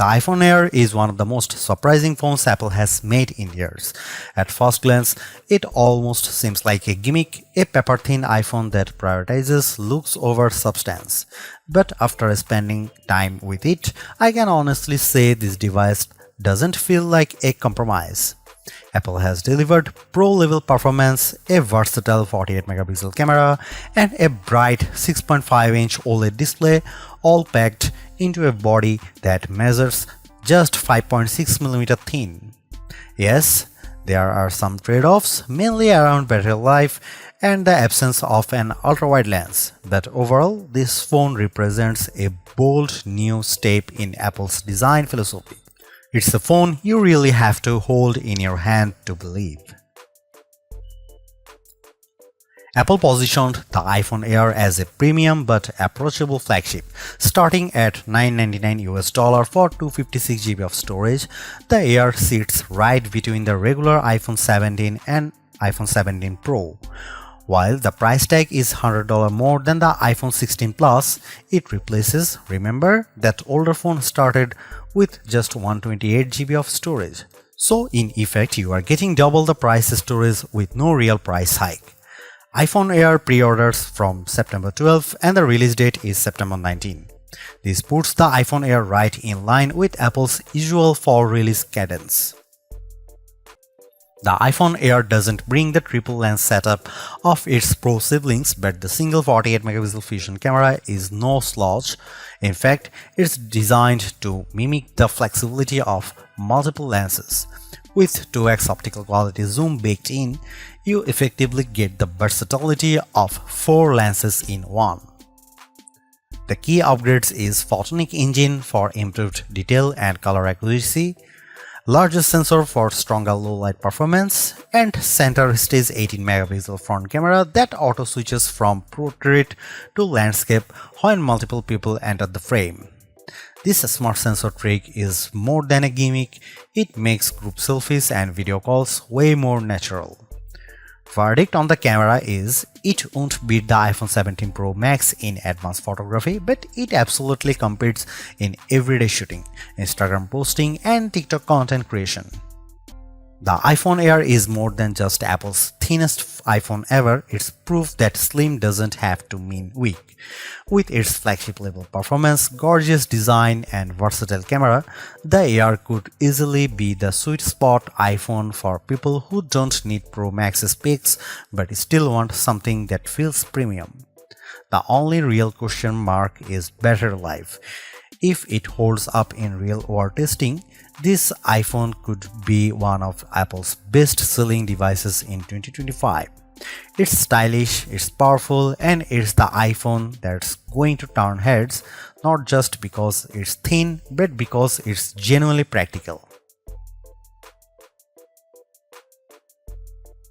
The iPhone Air is one of the most surprising phones Apple has made in years. At first glance, it almost seems like a gimmick, a paper-thin iPhone that prioritizes looks over substance. But after spending time with it, I can honestly say this device doesn't feel like a compromise. Apple has delivered pro-level performance, a versatile 48-megapixel camera, and a bright 6.5-inch OLED display, all packed into a body that measures just 5.6mm thin. Yes, there are some trade-offs, mainly around battery life and the absence of an ultra-wide lens, but overall, this phone represents a bold new step in Apple's design philosophy. It's a phone you really have to hold in your hand to believe. Apple positioned the iPhone Air as a premium but approachable flagship. Starting at $999 for 256GB of storage, the Air sits right between the regular iPhone 17 and iPhone 17 Pro. While the price tag is $100 more than the iPhone 16 Plus, it replaces, remember, that older phone started with just 128GB of storage. So in effect, you are getting double the price storage with no real price hike. iPhone Air pre-orders from September 12 and the release date is September 19. This puts the iPhone Air right in line with Apple's usual fall release cadence. The iPhone Air doesn't bring the triple lens setup of its Pro siblings, but the single 48-megapixel fusion camera is no slouch. In fact, it's designed to mimic the flexibility of multiple lenses. With 2x optical quality zoom baked in, you effectively get the versatility of 4 lenses in one. The key upgrades is Photonic Engine for improved detail and color accuracy, larger sensor for stronger low light performance, and center stage 18-megapixel front camera that auto switches from portrait to landscape when multiple people enter the frame. This smart sensor trick is more than a gimmick, it makes group selfies and video calls way more natural. Verdict on the camera is, it won't beat the iPhone 17 Pro Max in advanced photography, but it absolutely competes in everyday shooting, Instagram posting, and TikTok content creation. The iPhone Air is more than just Apple's thinnest iPhone ever, it's proof that slim doesn't have to mean weak. With its flagship level performance, gorgeous design, and versatile camera, the Air could easily be the sweet spot iPhone for people who don't need Pro Max specs but still want something that feels premium. The only real question mark is battery life. If it holds up in real-world testing, this iPhone could be one of Apple's best-selling devices in 2025. It's stylish, it's powerful, and it's the iPhone that's going to turn heads, not just because it's thin, but because it's genuinely practical.